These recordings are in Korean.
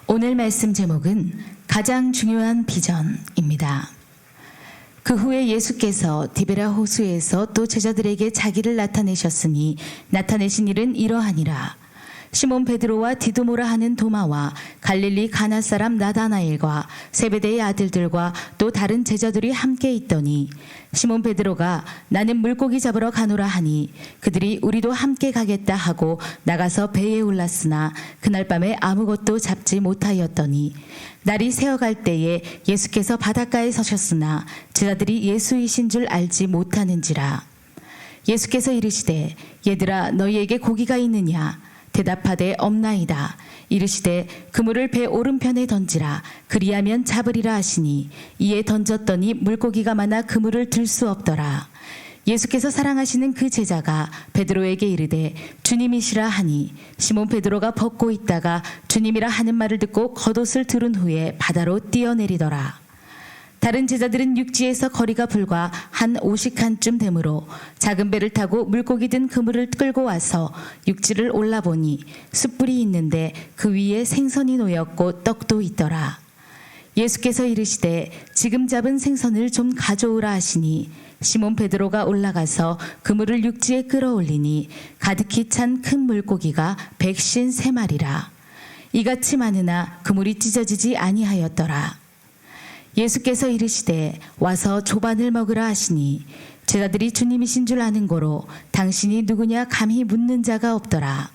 오늘 말씀 제목은 가장 중요한 비전입니다. 그 후에 예수께서 디베라 호수에서 또 제자들에게 자기를 나타내셨으니 나타내신 일은 이러하니라. 시몬 베드로와 디두모라 하는 도마와 갈릴리 가나 사람 나다나엘과 세베대의 아들들과 또 다른 제자들이 함께 있더니 시몬 베드로가 나는 물고기 잡으러 가노라 하니 그들이 우리도 함께 가겠다 하고 나가서 배에 올랐으나 그날 밤에 아무것도 잡지 못하였더니 날이 새어갈 때에 예수께서 바닷가에 서셨으나 제자들이 예수이신 줄 알지 못하는지라. 예수께서 이르시되 얘들아 너희에게 고기가 있느냐? 대답하되 없나이다. 이르시되 그물을 배 오른편에 던지라. 그리하면 잡으리라 하시니 이에 던졌더니 물고기가 많아 그물을 들 수 없더라. 예수께서 사랑하시는 그 제자가 베드로에게 이르되 주님이시라 하니 시몬 베드로가 벗고 있다가 주님이라 하는 말을 듣고 겉옷을 두른 후에 바다로 뛰어내리더라. 다른 제자들은 육지에서 거리가 불과 한 50칸쯤 되므로 작은 배를 타고 물고기 든 그물을 끌고 와서 육지를 올라보니 숯불이 있는데 그 위에 생선이 놓였고 떡도 있더라. 예수께서 이르시되 지금 잡은 생선을 좀 가져오라 하시니 시몬 베드로가 올라가서 그물을 육지에 끌어올리니 가득히 찬 큰 물고기가 153마리라. 이같이 많으나 그물이 찢어지지 아니하였더라. 예수께서 이르시되 와서 조반을 먹으라 하시니 제자들이 주님이신 줄 아는 고로 당신이 누구냐 감히 묻는 자가 없더라.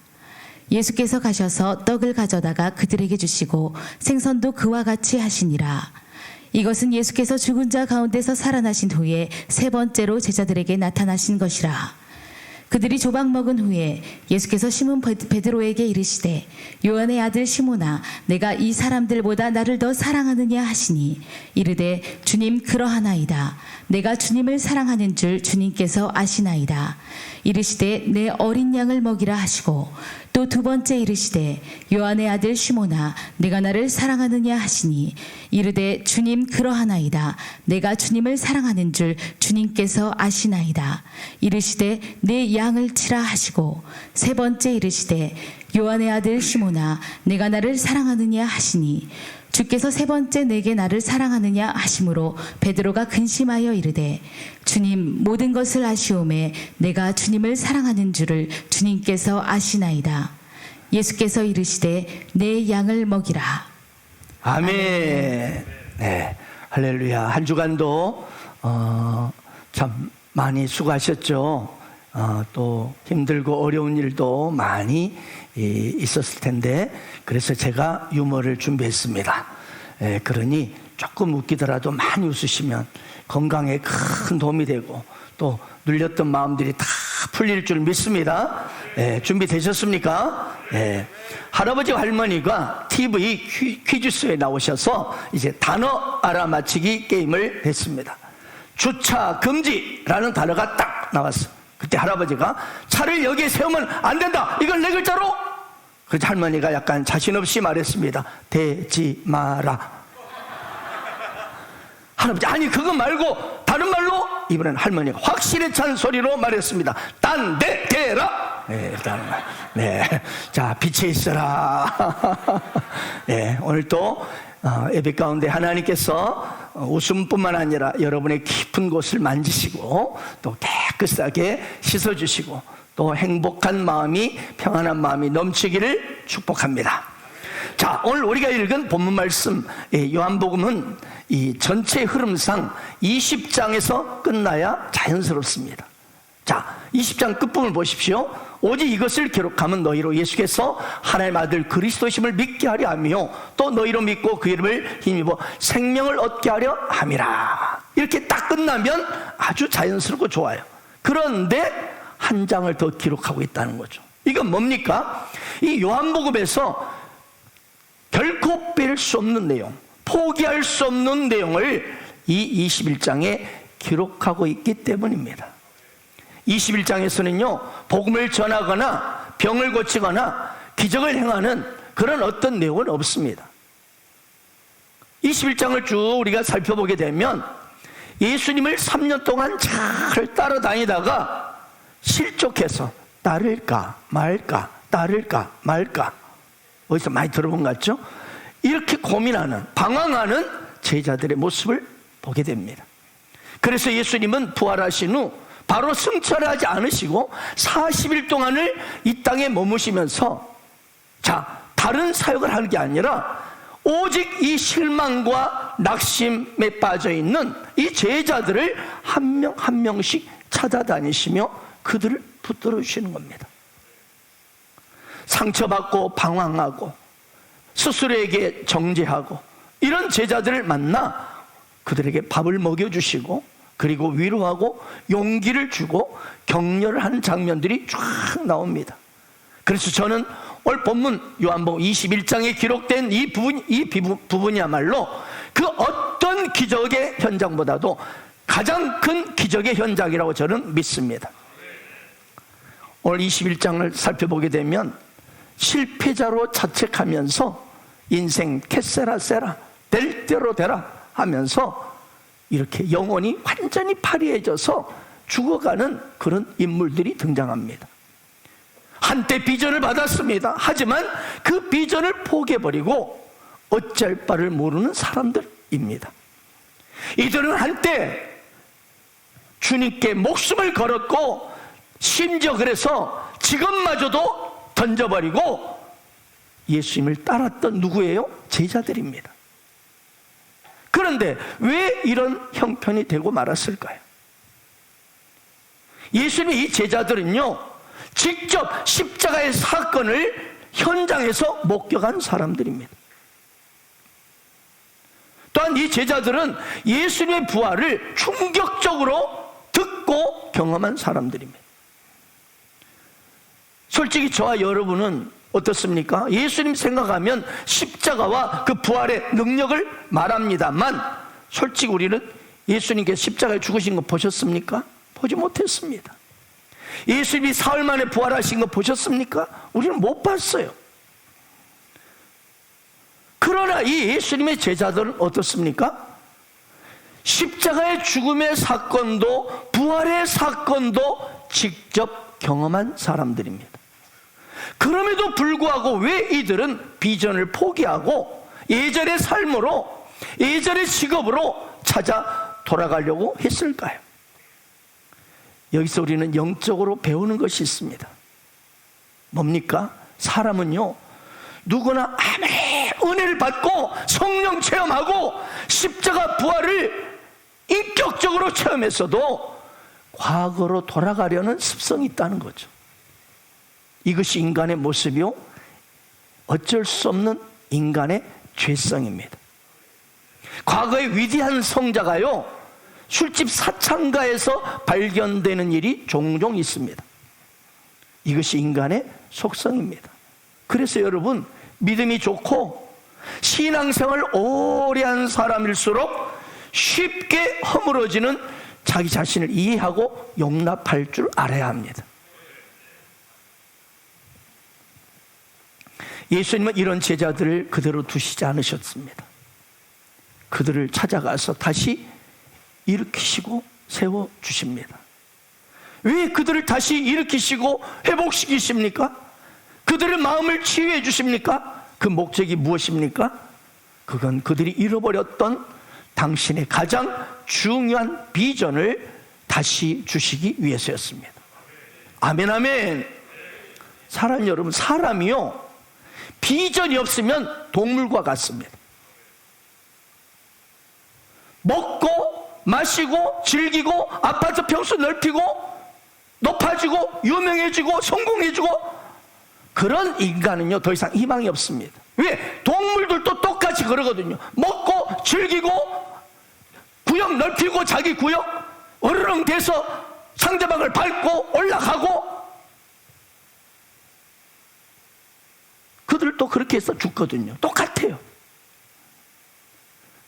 예수께서 가셔서 떡을 가져다가 그들에게 주시고 생선도 그와 같이 하시니라. 이것은 예수께서 죽은 자 가운데서 살아나신 후에 세 번째로 제자들에게 나타나신 것이라. 그들이 조각 먹은 후에 예수께서 시몬 베드로에게 이르시되 요한의 아들 시몬아 내가 이 사람들보다 나를 더 사랑하느냐 하시니 이르되 주님 그러하나이다. 내가 주님을 사랑하는 줄 주님께서 아시나이다. 이르시되 내 어린 양을 먹이라 하시고 또 두 번째 이르시되 요한의 아들 시몬아 내가 나를 사랑하느냐 하시니 이르되 주님 그러하나이다. 내가 주님을 사랑하는 줄 주님께서 아시나이다. 이르시되 내 양을 치라 하시고 세 번째 이르시되 요한의 아들 시몬아 내가 나를 사랑하느냐 하시니 주께서 세 번째 내게 나를 사랑하느냐 하심으로 베드로가 근심하여 이르되 주님 모든 것을 아시오매 내가 주님을 사랑하는 줄을 주님께서 아시나이다. 예수께서 이르시되 내 양을 먹이라. 아멘. 네, 할렐루야. 한 주간도 참 많이 수고하셨죠. 또 힘들고 어려운 일도 많이 있었을 텐데 그래서 제가 유머를 준비했습니다. 그러니 조금 웃기더라도 많이 웃으시면 건강에 큰 도움이 되고 또 눌렸던 마음들이 다 풀릴 줄 믿습니다. 준비되셨습니까? 할아버지와 할머니가 TV 퀴즈쇼에 나오셔서 이제 단어 알아맞히기 게임을 했습니다. 주차 금지라는 단어가 딱 나왔어. 그때 할아버지가 차를 여기에 세우면 안 된다. 이걸 네 글자로. 그래서 할머니가 약간 자신 없이 말했습니다. 대지 마라. 할아버지 아니 그거 말고 다른 말로. 이번엔 할머니가 확실히 찬 소리로 말했습니다. 딴 데 대라. 다른 말. 자 빛에 있어라. 오늘 또 예배 가운데 하나님께서 웃음뿐만 아니라 여러분의 깊은 곳을 만지시고 또 깨끗하게 씻어주시고 또 행복한 마음이 평안한 마음이 넘치기를 축복합니다. 자, 오늘 우리가 읽은 본문 말씀 요한복음은 이 전체 흐름상 20장에서 끝나야 자연스럽습니다. 자, 20장 끝부분을 보십시오. 오직 이것을 기록하면 너희로 예수께서 하나님의 아들 그리스도심을 믿게 하려 하며 또 너희로 믿고 그 이름을 힘입어 생명을 얻게 하려 함이라. 이렇게 딱 끝나면 아주 자연스럽고 좋아요. 그런데 한 장을 더 기록하고 있다는 거죠. 이건 뭡니까? 이 요한복음에서 결코 뺄 수 없는 내용, 포기할 수 없는 내용을 이 21장에 기록하고 있기 때문입니다. 21장에서는요 복음을 전하거나 병을 고치거나 기적을 행하는 그런 어떤 내용은 없습니다. 21장을 쭉 우리가 살펴보게 되면 예수님을 3년 동안 잘 따라다니다가 실족해서 따를까 말까 따를까 말까 어디서 많이 들어본 것 같죠? 이렇게 고민하는, 방황하는 제자들의 모습을 보게 됩니다. 그래서 예수님은 부활하신 후 바로 승천하지 않으시고 40일 동안을 이 땅에 머무시면서 다른 사역을 하는 게 아니라 오직 이 실망과 낙심에 빠져 있는 이 제자들을 한 명 한 명씩 찾아다니시며 그들을 붙들어 주시는 겁니다. 상처받고 방황하고 스스로에게 정죄하고 이런 제자들을 만나 그들에게 밥을 먹여주시고 그리고 위로하고 용기를 주고 격려를 하는 장면들이 쫙 나옵니다. 그래서 저는 오늘 본문 요한복음 21장에 기록된 이 부분이야말로 그 어떤 기적의 현장보다도 가장 큰 기적의 현장이라고 저는 믿습니다. 오늘 21장을 살펴보게 되면 실패자로 자책하면서 인생 캐세라세라 될 대로 되라 하면서 이렇게 영혼이 완전히 파리해져서 죽어가는 그런 인물들이 등장합니다. 한때 비전을 받았습니다. 하지만 그 비전을 포기해버리고 어쩔 바를 모르는 사람들입니다. 이들은 한때 주님께 목숨을 걸었고 심지어 그래서 직업마저도 던져버리고 예수님을 따랐던 누구예요? 제자들입니다. 그런데 왜 이런 형편이 되고 말았을까요? 예수님의 이 제자들은요, 직접 십자가의 사건을 현장에서 목격한 사람들입니다. 또한 이 제자들은 예수님의 부활을 충격적으로 듣고 경험한 사람들입니다. 솔직히 저와 여러분은 어떻습니까? 예수님 생각하면 십자가와 그 부활의 능력을 말합니다만 솔직히 우리는 예수님께서 십자가에 죽으신 거 보셨습니까? 보지 못했습니다. 예수님이 사흘 만에 부활하신 거 보셨습니까? 우리는 못 봤어요. 그러나 이 예수님의 제자들은 어떻습니까? 십자가의 죽음의 사건도 부활의 사건도 직접 경험한 사람들입니다. 그럼에도 불구하고 왜 이들은 비전을 포기하고 예전의 삶으로, 예전의 직업으로 찾아 돌아가려고 했을까요? 여기서 우리는 영적으로 배우는 것이 있습니다. 뭡니까? 사람은요, 누구나 아무리 은혜를 받고 성령 체험하고 십자가 부활을 인격적으로 체험했어도 과거로 돌아가려는 습성이 있다는 거죠. 이것이 인간의 모습이요, 어쩔 수 없는 인간의 죄성입니다. 과거의 위대한 성자가요, 술집 사창가에서 발견되는 일이 종종 있습니다. 이것이 인간의 속성입니다. 그래서 여러분, 믿음이 좋고 신앙생활 오래 한 사람일수록 쉽게 허물어지는 자기 자신을 이해하고 용납할 줄 알아야 합니다. 예수님은 이런 제자들을 그대로 두시지 않으셨습니다. 그들을 찾아가서 다시 일으키시고 세워주십니다. 왜 그들을 다시 일으키시고 회복시키십니까? 그들의 마음을 치유해 주십니까? 그 목적이 무엇입니까? 그건 그들이 잃어버렸던 당신의 가장 중요한 비전을 다시 주시기 위해서였습니다. 아멘, 아멘. 사랑 여러분, 사람이요, 비전이 없으면 동물과 같습니다. 먹고 마시고 즐기고 아파트 평수 넓히고 높아지고 유명해지고 성공해지고 그런 인간은요, 더 이상 희망이 없습니다. 왜? 동물들도 똑같이 그러거든요. 먹고 즐기고 구역 넓히고 자기 구역 어르렁 돼서 상대방을 밟고 올라가고, 그들도 그렇게 해서 죽거든요. 똑같아요.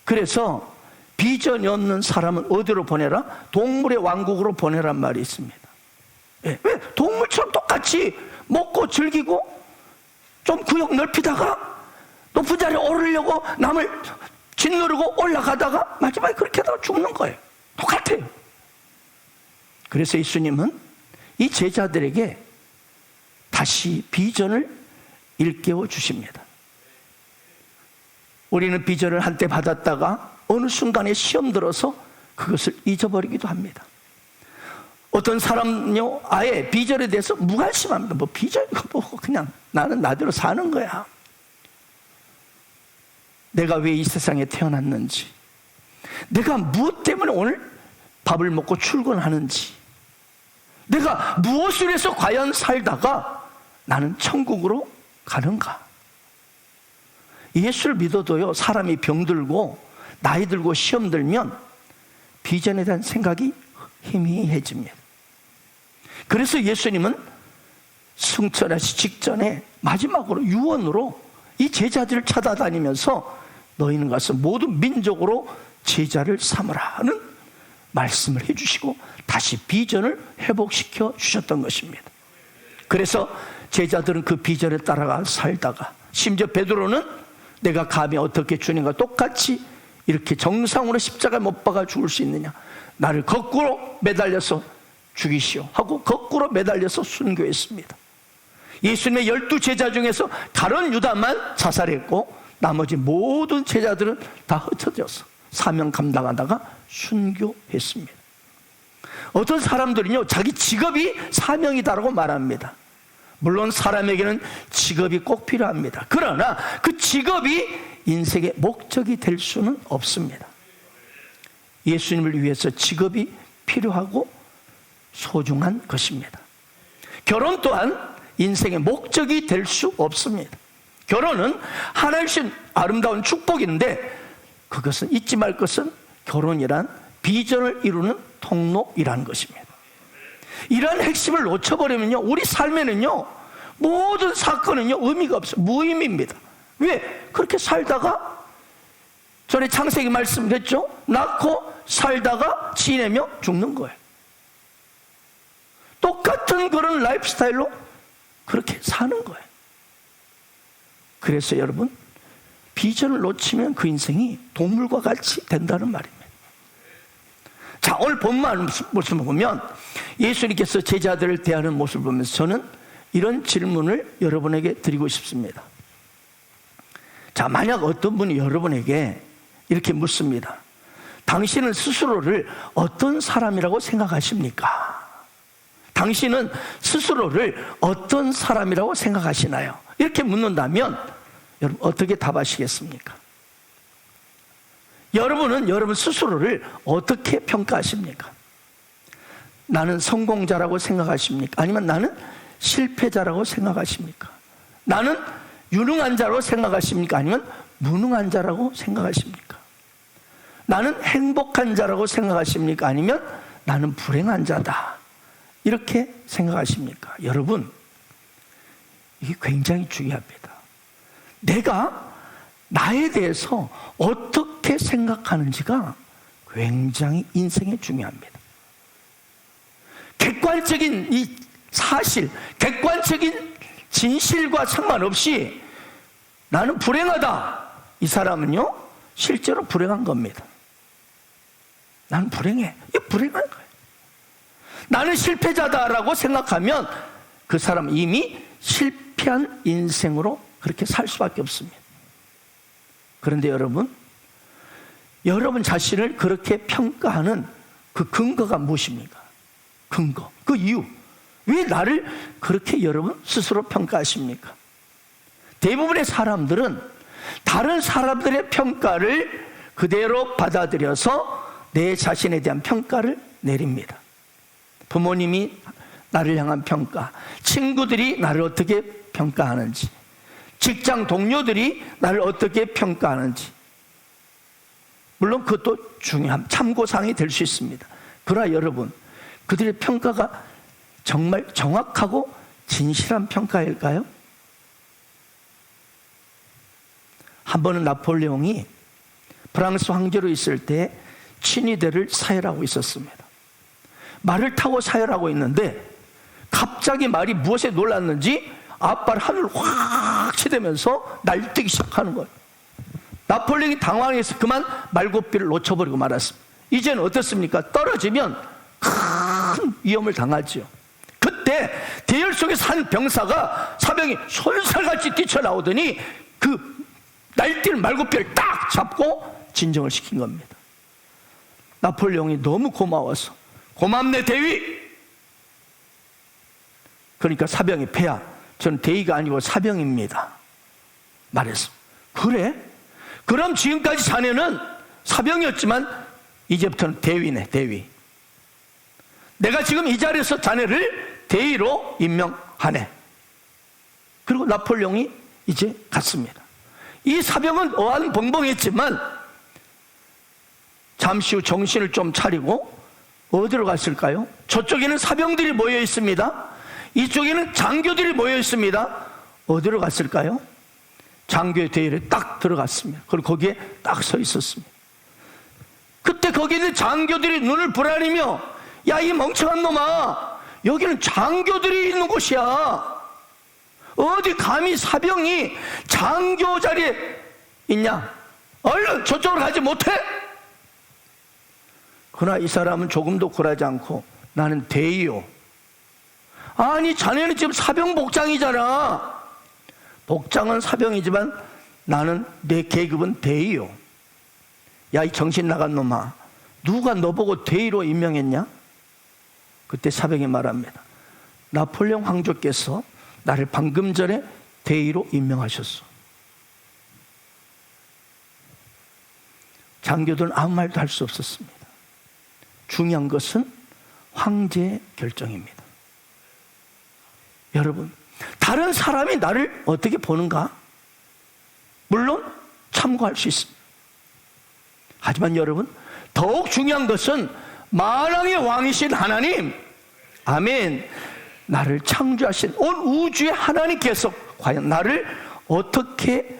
그래서 비전이 없는 사람은 어디로 보내라? 동물의 왕국으로 보내란 말이 있습니다. 왜? 동물처럼 똑같이 먹고 즐기고 좀 구역 넓히다가 높은 자리에 오르려고 남을 짓누르고 올라가다가 마지막에 그렇게 하다가 죽는 거예요. 똑같아요. 그래서 예수님은 이 제자들에게 다시 비전을 일깨워 주십니다. 우리는 비전을 한때 받았다가 어느 순간에 시험 들어서 그것을 잊어버리기도 합니다. 어떤 사람은요, 아예 비전에 대해서 무관심합니다. 뭐 비전이고 뭐 그냥 나는 나대로 사는 거야. 내가 왜 이 세상에 태어났는지, 내가 무엇 때문에 오늘 밥을 먹고 출근하는지, 내가 무엇을 해서 과연 살다가 나는 천국으로 가는가. 예수를 믿어도요, 사람이 병들고 나이 들고 시험 들면 비전에 대한 생각이 희미해집니다. 그래서 예수님은 승천하시 직전에 마지막으로 유언으로 이 제자들을 찾아다니면서 너희는 가서 모든 민족으로 제자를 삼으라는 말씀을 해주시고 다시 비전을 회복시켜 주셨던 것입니다. 그래서 제자들은 그 비전에 따라가 살다가, 심지어 베드로는 내가 감히 어떻게 주님과 똑같이 이렇게 정상으로 십자가에 못 박아 죽을 수 있느냐, 나를 거꾸로 매달려서 죽이시오 하고 거꾸로 매달려서 순교했습니다. 예수님의 12제자 중에서 다른 유다만 자살했고 나머지 모든 제자들은 다 흩어져서 사명 감당하다가 순교했습니다. 어떤 사람들은요, 자기 직업이 사명이다라고 말합니다. 물론 사람에게는 직업이 꼭 필요합니다. 그러나 그 직업이 인생의 목적이 될 수는 없습니다. 예수님을 위해서 직업이 필요하고 소중한 것입니다. 결혼 또한 인생의 목적이 될 수 없습니다. 결혼은 하나님 주신 아름다운 축복인데 그것은 잊지 말 것은 결혼이란 비전을 이루는 통로이라는 것입니다. 이러한 핵심을 놓쳐버리면요, 우리 삶에는요 모든 사건은요 의미가 없어요. 무의미입니다. 왜? 그렇게 살다가 전에 창세기 말씀드렸죠. 낳고 살다가 지내며 죽는 거예요. 똑같은 그런 라이프 스타일로 그렇게 사는 거예요. 그래서 여러분, 비전을 놓치면 그 인생이 동물과 같이 된다는 말입니다. 자, 오늘 본문 모습을 보면 예수님께서 제자들을 대하는 모습을 보면서 저는 이런 질문을 여러분에게 드리고 싶습니다. 자, 만약 어떤 분이 여러분에게 이렇게 묻습니다. 당신은 스스로를 어떤 사람이라고 생각하십니까? 당신은 스스로를 어떤 사람이라고 생각하시나요? 이렇게 묻는다면 여러분 어떻게 답하시겠습니까? 여러분은 여러분 스스로를 어떻게 평가하십니까? 나는 성공자라고 생각하십니까? 아니면 나는 실패자라고 생각하십니까? 나는 유능한 자라고 생각하십니까? 아니면 무능한 자라고 생각하십니까? 나는 행복한 자라고 생각하십니까? 아니면 나는 불행한 자다, 이렇게 생각하십니까? 여러분, 이게 굉장히 중요합니다. 내가 나에 대해서 어떻게 생각하는지가 굉장히 인생에 중요합니다. 객관적인 이 사실, 객관적인 진실과 상관없이 나는 불행하다, 이 사람은요 실제로 불행한 겁니다. 나는 불행해, 이 불행한 거예요. 나는 실패자다라고 생각하면 그 사람은 이미 실패한 인생으로 그렇게 살 수밖에 없습니다. 그런데 여러분 자신을 그렇게 평가하는 그 근거가 무엇입니까? 근거, 그 이유, 왜 나를 그렇게 여러분 스스로 평가하십니까? 대부분의 사람들은 다른 사람들의 평가를 그대로 받아들여서 내 자신에 대한 평가를 내립니다. 부모님이 나를 향한 평가, 친구들이 나를 어떻게 평가하는지, 직장 동료들이 나를 어떻게 평가하는지, 물론 그것도 중요한 참고사항이 될 수 있습니다. 그러나 여러분, 그들의 평가가 정말 정확하고 진실한 평가일까요? 한 번은 나폴레옹이 프랑스 황제로 있을 때 친위대를 사열하고 있었습니다. 말을 타고 사열하고 있는데 갑자기 말이 무엇에 놀랐는지 앞발 하늘 확 치대면서 날뛰기 시작하는 거예요. 나폴레옹이 당황해서 그만 말고삐를 놓쳐버리고 말았습니다. 이제는 어떻습니까? 떨어지면 큰 위험을 당하죠. 그때 대열 속에서 한 병사가 사병이 솔살같이 뛰쳐나오더니 그 날뛸 말굽혀를 딱 잡고 진정을 시킨 겁니다. 나폴레옹이 너무 고마워서 고맙네 대위. 그러니까 사병이 폐하, 저는 대위가 아니고 사병입니다 말했어. 그래? 그럼 지금까지 자네는 사병이었지만 이제부터는 대위네, 대위. 내가 지금 이 자리에서 자네를 대위로 임명하네. 그리고 나폴레옹이 이제 갔습니다. 이 사병은 어안벙벙했지만 잠시 후 정신을 좀 차리고 어디로 갔을까요? 저쪽에는 사병들이 모여 있습니다. 이쪽에는 장교들이 모여 있습니다. 어디로 갔을까요? 장교의 대열에 딱 들어갔습니다. 그리고 거기에 딱 서 있었습니다. 그때 거기에 있는 장교들이 눈을 부라리며, 야, 이 멍청한 놈아, 여기는 장교들이 있는 곳이야. 어디 감히 사병이 장교 자리에 있냐? 얼른 저쪽으로 가지 못해? 그러나 이 사람은 조금도 굴하지 않고, 나는 대위요. 아니, 자네는 지금 사병 복장이잖아. 복장은 사병이지만 나는, 내 계급은 대위요. 야, 이 정신 나간 놈아, 누가 너보고 대위로 임명했냐? 그때 사병이 말합니다. 나폴레옹 황조께서 나를 방금 전에 대위로 임명하셨어. 장교들은 아무 말도 할 수 없었습니다. 중요한 것은 황제의 결정입니다. 여러분, 다른 사람이 나를 어떻게 보는가? 물론 참고할 수 있습니다. 하지만 여러분, 더욱 중요한 것은 만왕의 왕이신 하나님, 아멘, 나를 창조하신 온 우주의 하나님께서 과연 나를 어떻게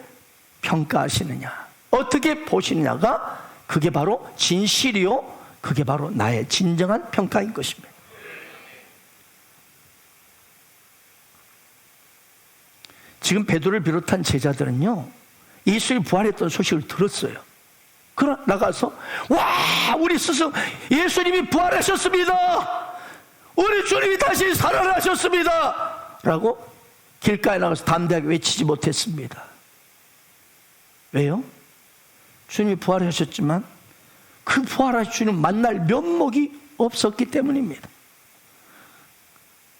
평가하시느냐, 어떻게 보시느냐가, 그게 바로 진실이요, 그게 바로 나의 진정한 평가인 것입니다. 지금 베드로를 비롯한 제자들은요, 예수님이 부활했던 소식을 들었어요. 그러나 나가서, 와, 우리 스승 예수님이 부활하셨습니다, 우리 주님이 다시 살아나셨습니다 라고 길가에 나가서 담대하게 외치지 못했습니다. 왜요? 주님이 부활하셨지만 그 부활하신 주님 만날 면목이 없었기 때문입니다.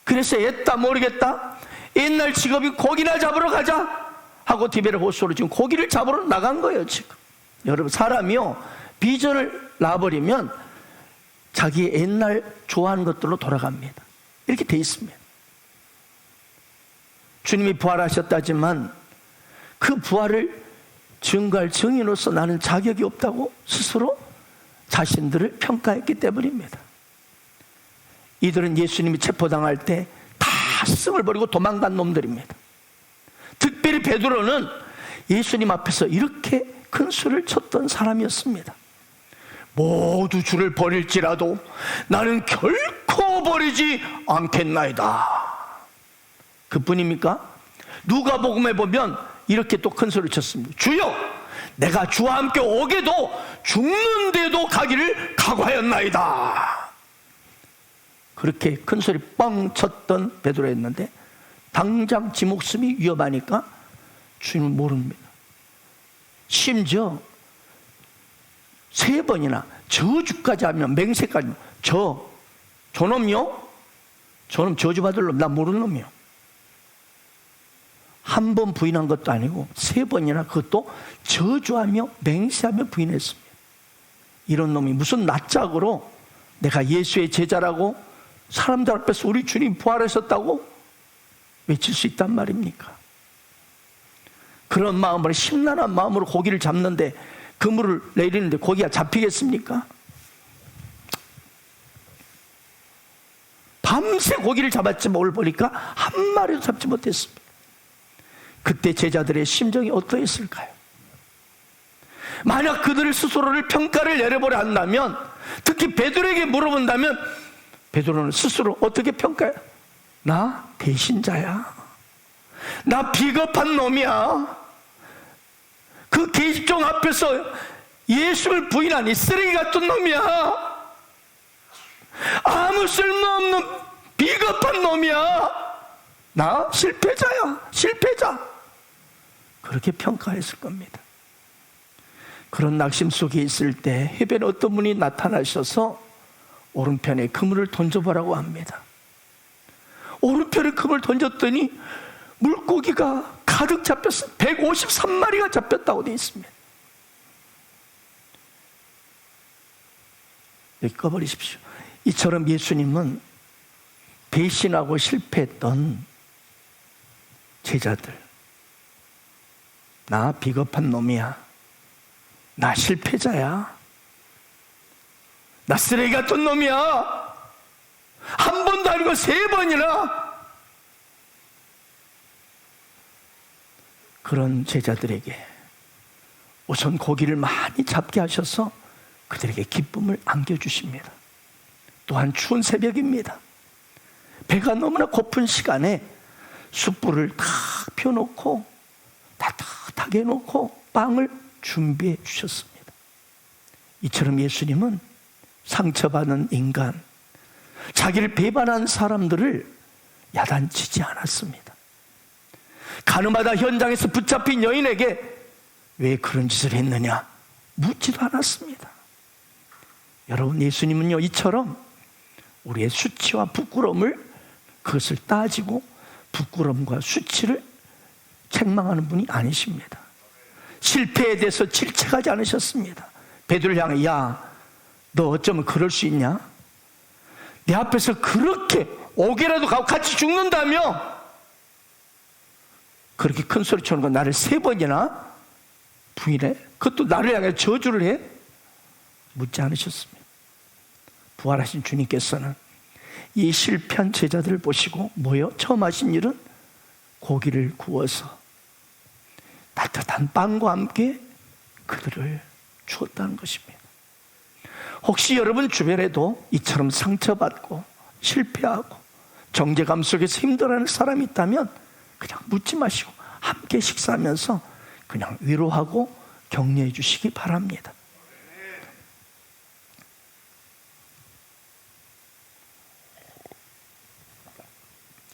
그래서 옛다 모르겠다, 옛날 직업이 고기나 잡으러 가자 하고 디베라 호수로 지금 고기를 잡으러 나간 거예요. 지금 여러분, 사람이요, 비전을 놔버리면 자기 옛날 좋아하는 것들로 돌아갑니다. 이렇게 돼 있습니다. 주님이 부활하셨다지만 그 부활을 증거할 증인으로서 나는 자격이 없다고 스스로 자신들을 평가했기 때문입니다. 이들은 예수님이 체포당할 때 다 스승을 버리고 도망간 놈들입니다. 특별히 베드로는 예수님 앞에서 이렇게 큰 수를 쳤던 사람이었습니다. 모두 주를 버릴지라도 나는 결코 버리지 않겠나이다. 그뿐입니까? 누가복음에 보면 이렇게 또 큰 소리를 쳤습니다. 주여, 내가 주와 함께 오게도 죽는데도 가기를 각오하였나이다. 그렇게 큰 소리 뻥 쳤던 베드로였는데 당장 지 목숨이 위험하니까 주님은 모릅니다. 심지어 3번이나 저주까지 하면, 맹세까지 하면, 저놈이요? 저놈 저주받을 놈, 나 모르는 놈이요. 한 번 부인한 것도 아니고 3번이나 그것도 저주하며 맹세하며 부인했습니다. 이런 놈이 무슨 낯짝으로 내가 예수의 제자라고 사람들 앞에서 우리 주님 부활하셨다고 외칠 수 있단 말입니까? 그런 마음으로, 심란한 마음으로 고기를 잡는데, 그물을 내리는데 고기가 잡히겠습니까? 밤새 고기를 잡았지만 오늘 보니까 한 마리도 잡지 못했습니다. 그때 제자들의 심정이 어떠했을까요? 만약 그들을 스스로를 평가를 내려보려 한다면, 특히 베드로에게 물어본다면 베드로는 스스로 어떻게 평가해요? 나 배신자야, 나 비겁한 놈이야, 그 계집종 앞에서 예수를 부인하니 쓰레기 같은 놈이야, 아무 쓸모없는 비겁한 놈이야, 나 실패자야, 실패자, 그렇게 평가했을 겁니다. 그런 낙심 속에 있을 때 해변에 어떤 분이 나타나셔서 오른편에 그물을 던져보라고 합니다. 오른편에 그물을 던졌더니 물고기가 가득 잡혔어요. 153마리가 잡혔다고 되어 있습니다. 여기 꺼버리십시오. 이처럼 예수님은 배신하고 실패했던 제자들, 나 비겁한 놈이야, 나 실패자야, 나 쓰레기 같은 놈이야, 한 번도 아니고 3번이나, 그런 제자들에게 우선 고기를 많이 잡게 하셔서 그들에게 기쁨을 안겨주십니다. 또한 추운 새벽입니다. 배가 너무나 고픈 시간에 숯불을 탁 펴놓고 따뜻하게 해놓고 빵을 준비해 주셨습니다. 이처럼 예수님은 상처받은 인간, 자기를 배반한 사람들을 야단치지 않았습니다. 가늠하다 현장에서 붙잡힌 여인에게 왜 그런 짓을 했느냐 묻지도 않았습니다. 여러분, 예수님은요 이처럼 우리의 수치와 부끄러움을 그것을 따지고 부끄러움과 수치를 책망하는 분이 아니십니다. 실패에 대해서 질책하지 않으셨습니다. 베드로를 향해 야, 너 어쩌면 그럴 수 있냐? 내 앞에서 그렇게 옥에라도 가고 같이 죽는다며 그렇게 큰 소리 치는 건 나를 3번이나 부인해? 그것도 나를 향해 저주를 해? 묻지 않으셨습니다. 부활하신 주님께서는 이 실패한 제자들을 보시고 뭐요? 처음 하신 일은 고기를 구워서 따뜻한 빵과 함께 그들을 주었다는 것입니다. 혹시 여러분 주변에도 이처럼 상처받고 실패하고 정죄감 속에서 힘들어하는 사람이 있다면 그냥 묻지 마시고 함께 식사하면서 그냥 위로하고 격려해 주시기 바랍니다.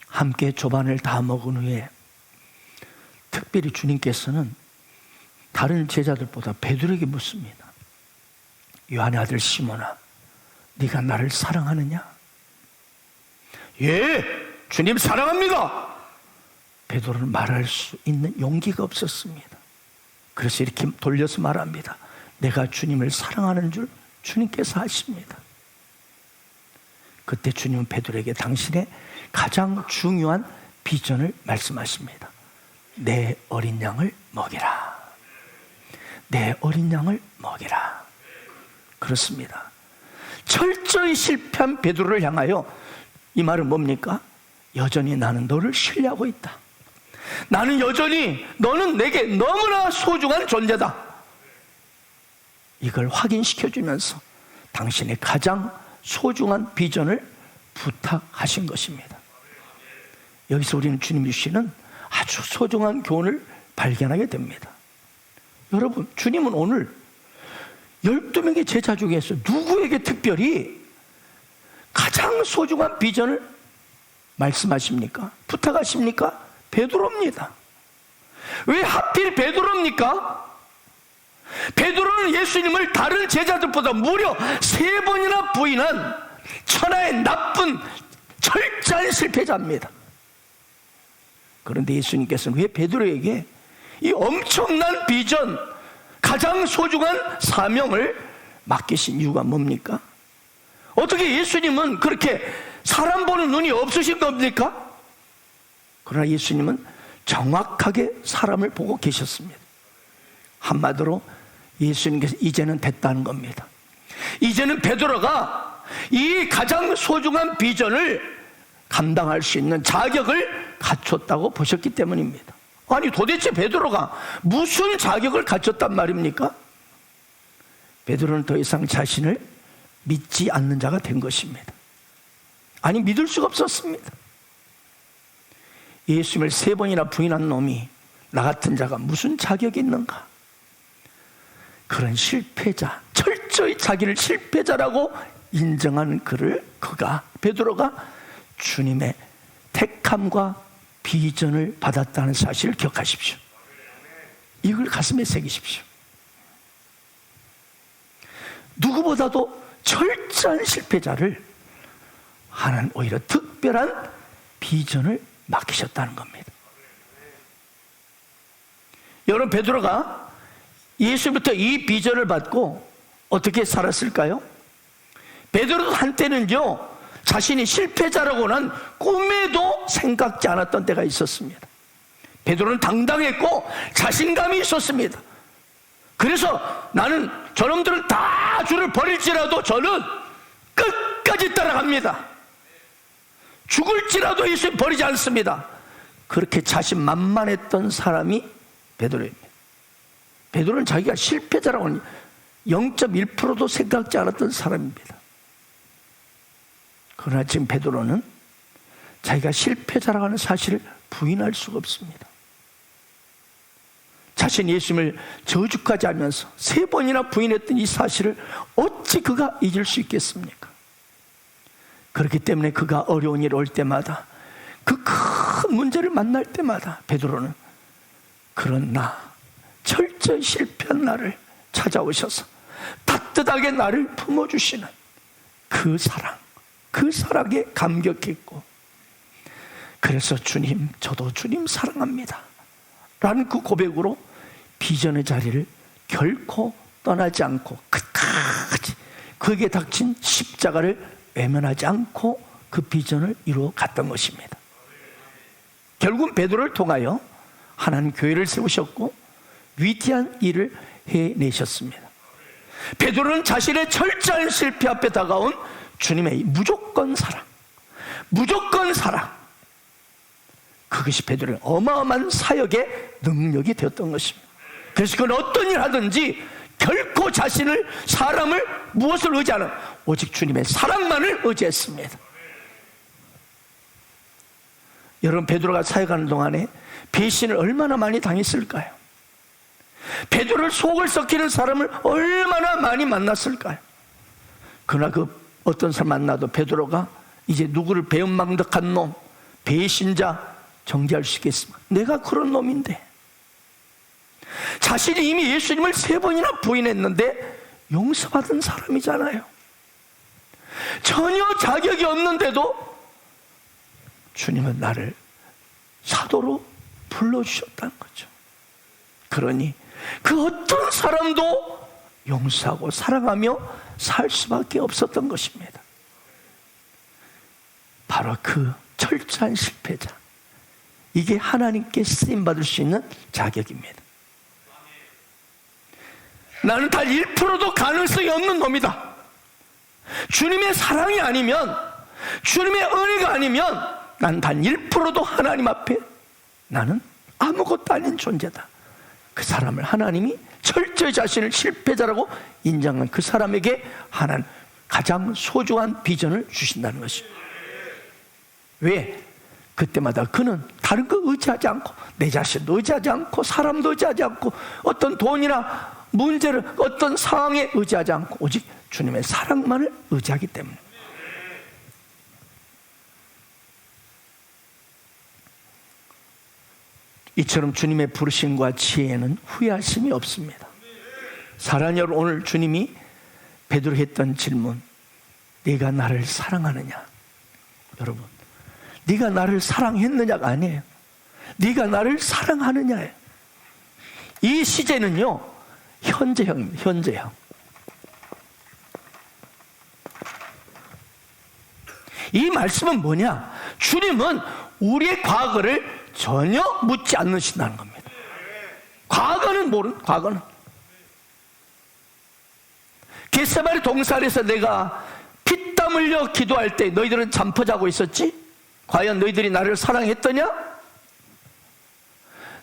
함께 조반을 다 먹은 후에 특별히 주님께서는 다른 제자들보다 베드로에게 묻습니다. 요한의 아들 시몬아, 네가 나를 사랑하느냐? 예, 주님 사랑합니다. 베드로는 말할 수 있는 용기가 없었습니다. 그래서 이렇게 돌려서 말합니다. 내가 주님을 사랑하는 줄 주님께서 아십니다. 그때 주님은 베드로에게 당신의 가장 중요한 비전을 말씀하십니다. 내 어린 양을 먹이라. 내 어린 양을 먹이라. 그렇습니다. 철저히 실패한 베드로를 향하여 이 말은 뭡니까? 여전히 나는 너를 신뢰하고 있다. 나는 여전히 너는 내게 너무나 소중한 존재다. 이걸 확인시켜주면서 당신의 가장 소중한 비전을 부탁하신 것입니다. 여기서 우리는 주님이 주시는 아주 소중한 교훈을 발견하게 됩니다. 여러분, 주님은 오늘 12명의 제자 중에서 누구에게 특별히 가장 소중한 비전을 말씀하십니까? 부탁하십니까? 베드로입니다. 왜 하필 베드로입니까? 베드로는 예수님을 다른 제자들보다 무려 3번이나 부인한 천하의 나쁜 철저한 실패자입니다. 그런데 예수님께서는 왜 베드로에게 이 엄청난 비전, 가장 소중한 사명을 맡기신 이유가 뭡니까? 어떻게 예수님은 그렇게 사람 보는 눈이 없으신 겁니까? 그러나 예수님은 정확하게 사람을 보고 계셨습니다. 한마디로 예수님께서 이제는 됐다는 겁니다. 이제는 베드로가 이 가장 소중한 비전을 감당할 수 있는 자격을 갖췄다고 보셨기 때문입니다. 아니, 도대체 베드로가 무슨 자격을 갖췄단 말입니까? 베드로는 더 이상 자신을 믿지 않는 자가 된 것입니다. 아니, 믿을 수가 없었습니다. 예수님을 3번이나 부인한 놈이 나 같은 자가 무슨 자격이 있는가? 그런 실패자, 철저히 자기를 실패자라고 인정하는 베드로가 주님의 택함과 비전을 받았다는 사실을 기억하십시오. 이걸 가슴에 새기십시오. 누구보다도 철저한 실패자를 하나님 오히려 특별한 비전을 맡기셨다는 겁니다. 여러분, 베드로가 예수부터 이 비전을 받고 어떻게 살았을까요? 베드로도 한때는요, 자신이 실패자라고는 꿈에도 생각지 않았던 때가 있었습니다. 베드로는 당당했고 자신감이 있었습니다. 그래서 나는 저놈들은 다 주를 버릴지라도 저는 끝까지 따라갑니다. 죽을지라도 예수님 버리지 않습니다. 그렇게 자신만만했던 사람이 베드로입니다. 베드로는 자기가 실패자라고는 0.1%도 생각지 않았던 사람입니다. 그러나 지금 베드로는 자기가 실패자라고 하는 사실을 부인할 수가 없습니다. 자신이 예수님을 저주까지 하면서 3번이나 부인했던 이 사실을 어찌 그가 잊을 수 있겠습니까? 그렇기 때문에 그가 어려운 일 올 때마다, 그 큰 문제를 만날 때마다 베드로는 그런 철저히 실패한 나를 찾아오셔서 따뜻하게 나를 품어주시는 그 사랑, 그 사랑에 감격했고, 그래서 주님, 저도 주님 사랑합니다 라는 그 고백으로 비전의 자리를 결코 떠나지 않고 끝까지 그에게 닥친 십자가를 외면하지 않고 그 비전을 이루어 갔던 것입니다. 결국은 베드로를 통하여 하나님 교회를 세우셨고 위대한 일을 해내셨습니다. 베드로는 자신의 철저한 실패 앞에 다가온 주님의 무조건 사랑, 그것이 베드로의 어마어마한 사역의 능력이 되었던 것입니다. 그래서 그는 어떤 일 하든지 결코 자신을, 사람을, 무엇을 의지하는, 오직 주님의 사랑만을 의지했습니다. 여러분, 베드로가 사역하는 동안에 배신을 얼마나 많이 당했을까요? 베드로를 속을 썩히는 사람을 얼마나 많이 만났을까요? 그러나 그 어떤 사람 만나도 베드로가 이제 누구를 배은망덕한 놈, 배신자 정죄할 수 있겠습니까? 내가 그런 놈인데. 자신이 이미 예수님을 3번이나 부인했는데 용서받은 사람이잖아요. 전혀 자격이 없는데도 주님은 나를 사도로 불러주셨다는 거죠. 그러니 그 어떤 사람도 용서하고 사랑하며 살 수밖에 없었던 것입니다. 바로 그 철저한 실패자, 이게 하나님께 쓰임받을 수 있는 자격입니다. 나는 단 1%도 가능성이 없는 놈이다. 주님의 사랑이 아니면, 주님의 은혜가 아니면 난 단 1%도 하나님 앞에 나는 아무것도 아닌 존재다. 그 사람을 하나님이 철저히 자신을 실패자라고 인정한 그 사람에게 하나님 가장 소중한 비전을 주신다는 것입니다. 왜? 그때마다 그는 다른 거 의지하지 않고, 내 자신도 의지하지 않고, 사람도 의지하지 않고, 어떤 돈이나 문제를, 어떤 상황에 의지하지 않고 오직 주님의 사랑만을 의지하기 때문에. 이처럼 주님의 부르심과 지혜에는 후회하심이 없습니다. 사랑하는 여러분, 오늘 주님이 베드로에게 했던 질문, 네가 나를 사랑하느냐? 여러분, 네가 나를 사랑했느냐가 아니에요. 네가 나를 사랑하느냐예요. 이 시제는요, 현재형입니다. 현재형. 이 말씀은 뭐냐? 주님은 우리의 과거를 전혀 묻지 않으신다는 겁니다. 과거는 과거는. 겟세마네 동산에서 내가 피땀 흘려 기도할 때 너희들은 잠퍼 자고 있었지? 과연 너희들이 나를 사랑했더냐?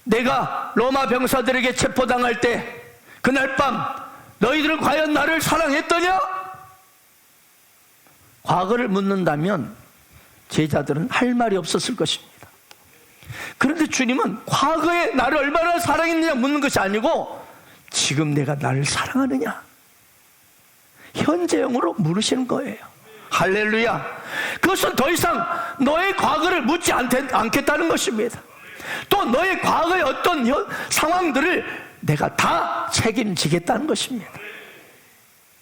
내가 로마 병사들에게 체포당할 때 그날 밤 너희들은 과연 나를 사랑했더냐? 과거를 묻는다면 제자들은 할 말이 없었을 것입니다. 그런데 주님은 과거에 나를 얼마나 사랑했느냐 묻는 것이 아니고 지금 내가 나를 사랑하느냐, 현재형으로 물으시는 거예요. 할렐루야. 그것은 더 이상 너의 과거를 묻지 않겠다는 것입니다. 또 너의 과거의 어떤 상황들을 내가 다 책임지겠다는 것입니다.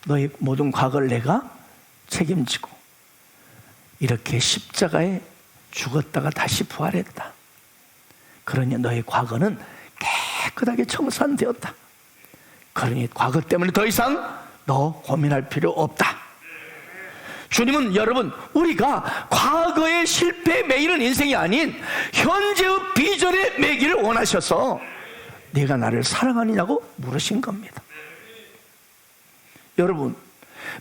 너의 모든 과거를 내가 책임지고 이렇게 십자가에 죽었다가 다시 부활했다. 그러니 너의 과거는 깨끗하게 청산되었다. 그러니 과거 때문에 더 이상 너 고민할 필요 없다. 주님은 여러분, 우리가 과거의 실패에 매이는 인생이 아닌 현재의 비전에 매기를 원하셔서 네가 나를 사랑하느냐고 물으신 겁니다. 여러분,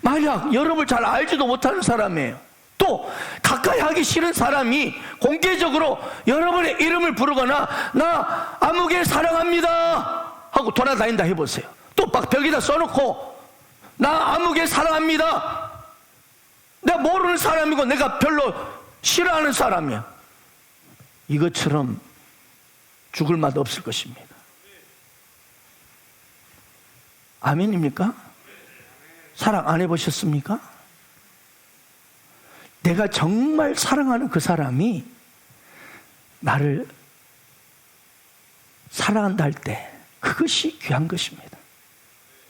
만약 여러분을 잘 알지도 못하는 사람이에요. 또 가까이 하기 싫은 사람이 공개적으로 여러분의 이름을 부르거나 나 아무개 사랑합니다 하고 돌아다닌다 해보세요. 또 막 벽에다 써놓고 나 아무개 사랑합니다. 내가 모르는 사람이고 내가 별로 싫어하는 사람이야. 이것처럼 죽을 맛 없을 것입니다. 아멘입니까? 사랑 안 해보셨습니까? 내가 정말 사랑하는 그 사람이 나를 사랑한다 할 때 그것이 귀한 것입니다.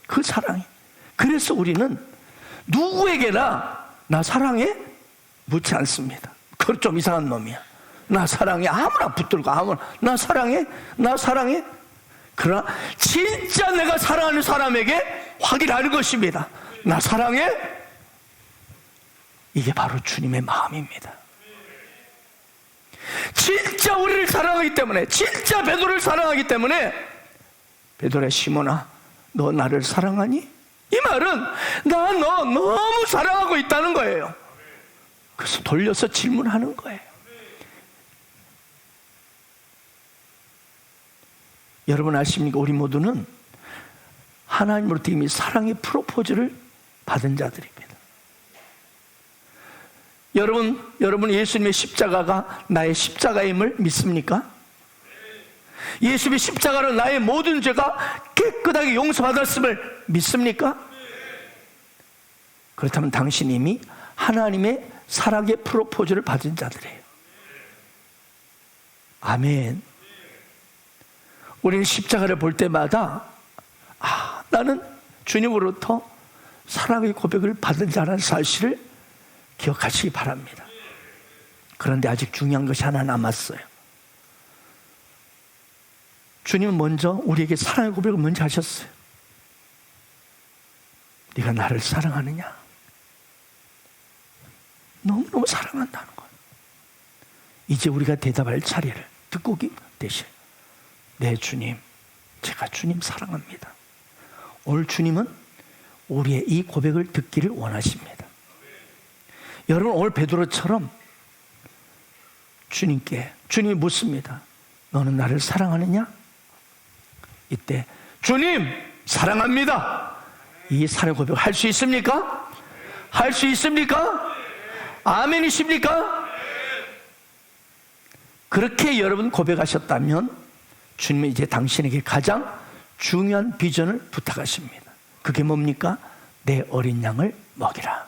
그 사랑이. 그래서 우리는 누구에게나 나 사랑해? 묻지 않습니다. 그건 좀 이상한 놈이야. 나 사랑해? 아무나 붙들고 아무나 나 사랑해? 나 사랑해? 그러나 진짜 내가 사랑하는 사람에게 확인하는 것입니다. 나 사랑해? 이게 바로 주님의 마음입니다. 진짜 우리를 사랑하기 때문에, 진짜 베드로를 사랑하기 때문에 베드로야, 시몬아, 너 나를 사랑하니? 이 말은 나 너 너무 사랑하고 있다는 거예요. 그래서 돌려서 질문하는 거예요. 여러분 아십니까? 우리 모두는 하나님으로부터 이미 사랑의 프로포즈를 받은 자들입니다. 여러분 예수님의 십자가가 나의 십자가임을 믿습니까? 예수님의 십자가로 나의 모든 죄가 깨끗하게 용서받았음을 믿습니까? 그렇다면 당신 이미 하나님의 사랑의 프로포즈를 받은 자들이에요. 아멘. 우리는 십자가를 볼 때마다 나는 주님으로부터 사랑의 고백을 받은 자라는 사실을 기억하시기 바랍니다. 그런데 아직 중요한 것이 하나 남았어요. 주님은 먼저 우리에게 사랑의 고백을 먼저 하셨어요. 네가 나를 사랑하느냐? 너무너무 사랑한다는 거예요. 이제 우리가 대답할 차례를 듣고 계셔요. 네, 주님, 제가 주님 사랑합니다. 오늘 주님은 우리의 이 고백을 듣기를 원하십니다. 여러분, 오늘 베드로처럼 주님이 묻습니다. 너는 나를 사랑하느냐? 이때 주님 사랑합니다. 이 사랑 고백을 할 수 있습니까? 할 수 있습니까? 아멘이십니까? 그렇게 여러분 고백하셨다면 주님은 이제 당신에게 가장 중요한 비전을 부탁하십니다. 그게 뭡니까? 내 어린 양을 먹이라.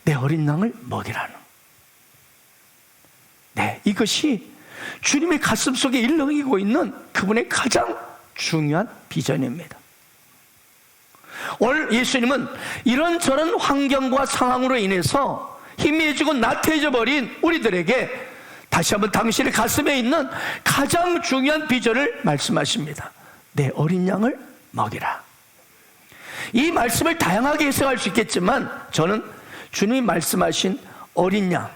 내 어린 양을 먹이라는. 네, 이것이 주님의 가슴 속에 일렁이고 있는 그분의 가장 중요한 비전입니다. 오늘 예수님은 이런저런 환경과 상황으로 인해서 희미해지고 나태해져 버린 우리들에게 다시 한번 당신의 가슴에 있는 가장 중요한 비전을 말씀하십니다. 내 어린 양을 먹이라. 이 말씀을 다양하게 해석할 수 있겠지만 저는 주님이 말씀하신 어린 양,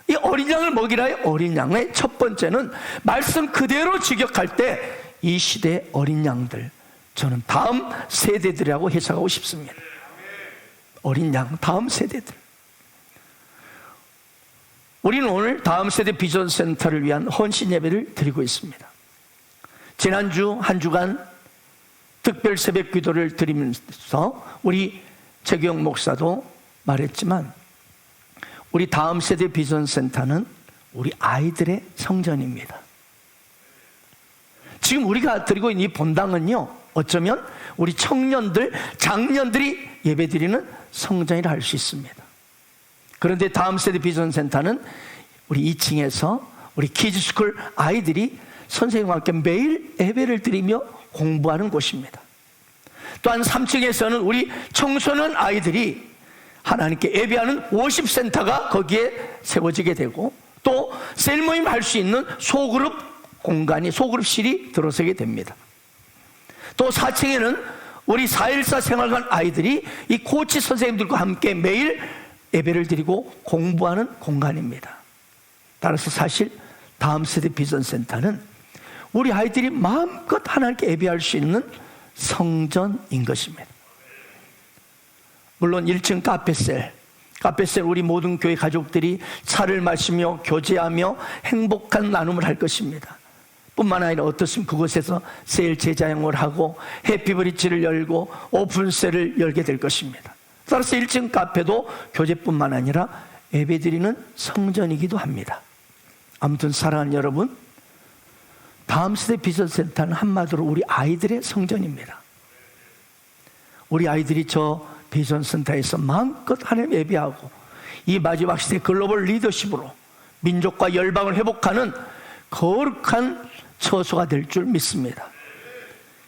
이 어린 양을 먹이라의 어린 양의 첫 번째는 말씀 그대로 직역할 때 이 시대의 어린 양들, 저는 다음 세대들이라고 해석하고 싶습니다. 어린 양, 다음 세대들. 우리는 오늘 다음 세대 비전 센터를 위한 헌신 예배를 드리고 있습니다. 지난주 한 주간 특별 새벽 기도를 드리면서 우리 최규영 목사도 말했지만 우리 다음 세대 비전 센터는 우리 아이들의 성전입니다. 지금 우리가 드리고 있는 이 본당은요, 어쩌면 우리 청년들, 장년들이 예배드리는 성전이라 할 수 있습니다. 그런데 다음 세대 비전 센터는 우리 2층에서 우리 키즈스쿨 아이들이 선생님과 함께 매일 예배를 드리며 공부하는 곳입니다. 또한 3층에서는 우리 청소년 아이들이 하나님께 예배하는 워십센터가 거기에 세워지게 되고, 또 셀모임 할 수 있는 소그룹 공간이, 소그룹실이 들어서게 됩니다. 또 4층에는 우리 414 생활관 아이들이 이 코치 선생님들과 함께 매일 예배를 드리고 공부하는 공간입니다. 따라서 사실 다음 세대 비전센터는 우리 아이들이 마음껏 하나님께 예배할 수 있는 성전인 것입니다. 물론 1층 카페셀 우리 모든 교회 가족들이 차를 마시며 교제하며 행복한 나눔을 할 것입니다. 뿐만 아니라 어떻습니까? 그곳에서 세일 제자형을 하고 해피브리지를 열고 오픈셀을 열게 될 것입니다. 따라서 1층 카페도 교제뿐만 아니라 예배드리는 성전이기도 합니다. 아무튼 사랑하는 여러분, 다음 세대 비전센터는 한마디로 우리 아이들의 성전입니다. 우리 아이들이 저 비전센터에서 마음껏 하나님 예배하고 이 마지막 시대 글로벌 리더십으로 민족과 열방을 회복하는 거룩한 처소가 될 줄 믿습니다.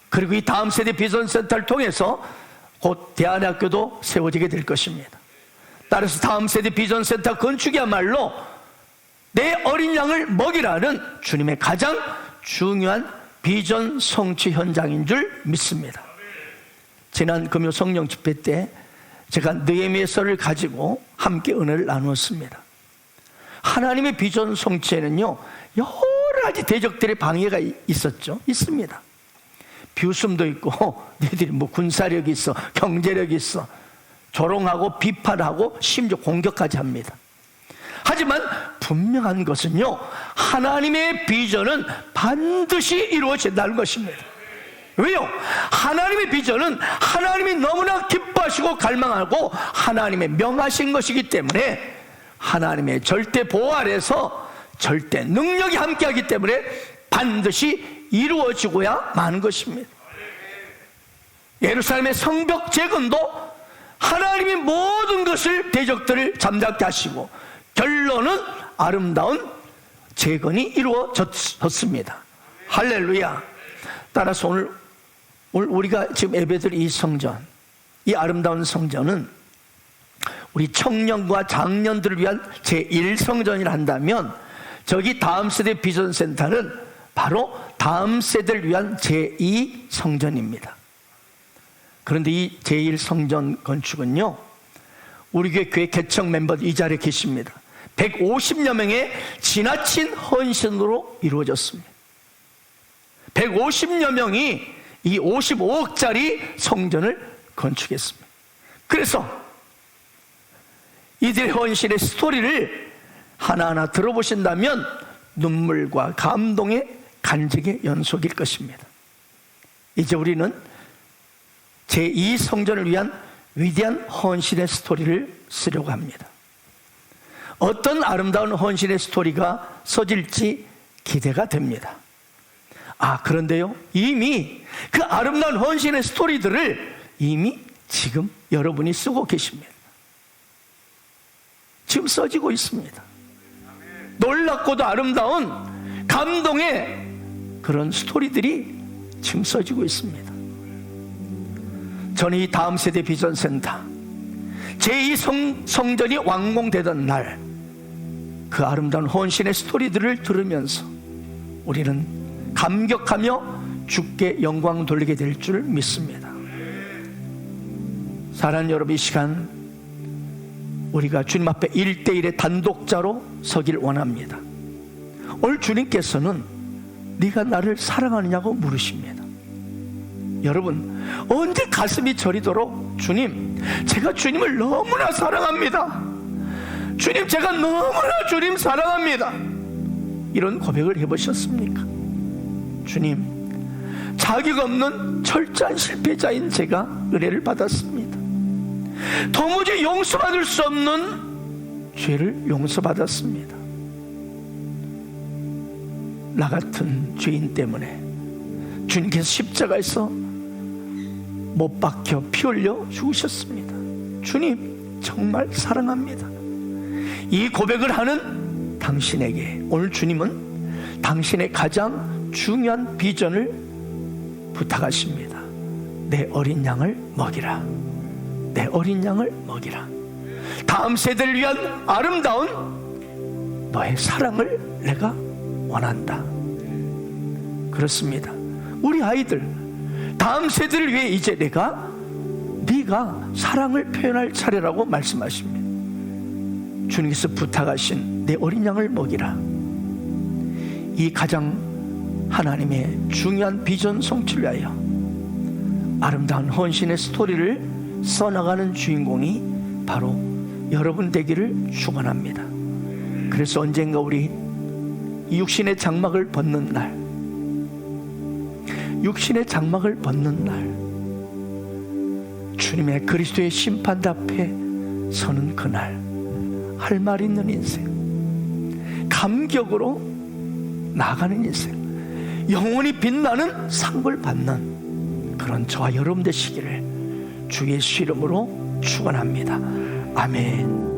그리고 이 다음 세대 비전센터를 통해서 곧 대안학교도 세워지게 될 것입니다. 따라서 다음 세대 비전센터 건축이야말로 내 어린 양을 먹이라는 주님의 가장 중요한 비전 성취 현장인 줄 믿습니다. 지난 금요 성령 집회 때 제가 느헤미야서를 가지고 함께 은혜를 나누었습니다. 하나님의 비전 성취에는요, 여러 가지 대적들의 방해가 있습니다. 비웃음도 있고, 너희들이 뭐 군사력이 있어, 경제력이 있어, 조롱하고 비판하고 심지어 공격까지 합니다. 하지만 분명한 것은요, 하나님의 비전은 반드시 이루어진다는 것입니다. 왜요? 하나님의 비전은 하나님이 너무나 기뻐하시고 갈망하고 하나님의 명하신 것이기 때문에 하나님의 절대 보호 아래서 절대 능력이 함께하기 때문에 반드시 이루어지고야 마는 것입니다. 예루살렘의 성벽 재건도 하나님이 모든 것을 대적들을 잠잠케 하시고 결론은 아름다운 재건이 이루어졌습니다. 할렐루야. 따라서 오늘 우리가 지금 예배드릴 이 성전, 이 아름다운 성전은 우리 청년과 장년들을 위한 제1성전이라 한다면, 저기 다음 세대 비전센터는 바로 다음 세대를 위한 제2성전입니다. 그런데 이 제1성전 건축은요, 우리 교회 개척 멤버들 이 자리에 계십니다. 150여 명의 지나친 헌신으로 이루어졌습니다. 150여 명이 이 55억짜리 성전을 건축했습니다. 그래서 이들의 헌신의 스토리를 하나하나 들어보신다면 눈물과 감동의 간직의 연속일 것입니다. 이제 우리는 제2성전을 위한 위대한 헌신의 스토리를 쓰려고 합니다. 어떤 아름다운 헌신의 스토리가 써질지 기대가 됩니다. 그런데요, 이미 그 아름다운 헌신의 스토리들을 이미 지금 여러분이 쓰고 계십니다. 지금 써지고 있습니다. 놀랍고도 아름다운 감동의 그런 스토리들이 지금 써지고 있습니다. 저는 이 다음 세대 비전센터 제2성전이 완공되던 날, 그 아름다운 헌신의 스토리들을 들으면서 우리는 감격하며 주께 영광 돌리게 될 줄 믿습니다. 사랑하는 여러분, 이 시간 우리가 주님 앞에 1대1의 단독자로 서길 원합니다. 오늘 주님께서는 네가 나를 사랑하느냐고 물으십니다. 여러분, 언제 가슴이 저리도록 주님, 제가 주님을 너무나 사랑합니다, 주님, 제가 너무나 주님 사랑합니다, 이런 고백을 해보셨습니까? 주님, 자격 없는 철저한 실패자인 제가 은혜를 받았습니다. 도무지 용서받을 수 없는 죄를 용서받았습니다. 나 같은 죄인 때문에 주님께서 십자가에서 못 박혀 피 흘려 죽으셨습니다. 주님, 정말 사랑합니다. 이 고백을 하는 당신에게 오늘 주님은 당신의 가장 중요한 비전을 부탁하십니다. 내 어린 양을 먹이라. 내 어린 양을 먹이라. 다음 세대를 위한 아름다운 너의 사랑을 내가 원한다. 그렇습니다. 우리 아이들 다음 세대를 위해 이제 네가 사랑을 표현할 차례라고 말씀하십니다. 주님께서 부탁하신 내 어린 양을 먹이라. 이 가장 하나님의 중요한 비전 성취를 위하여 아름다운 헌신의 스토리를 써나가는 주인공이 바로 여러분 되기를 축원합니다. 그래서 언젠가 우리 육신의 장막을 벗는 날, 육신의 장막을 벗는 날, 주님의 그리스도의 심판대 앞에 서는 그날, 할 말 있는 인생, 감격으로 나아가는 인생, 영원히 빛나는 상을 받는 그런 저와 여러분 되시기를 주 예수 이름으로 축원합니다. 아멘.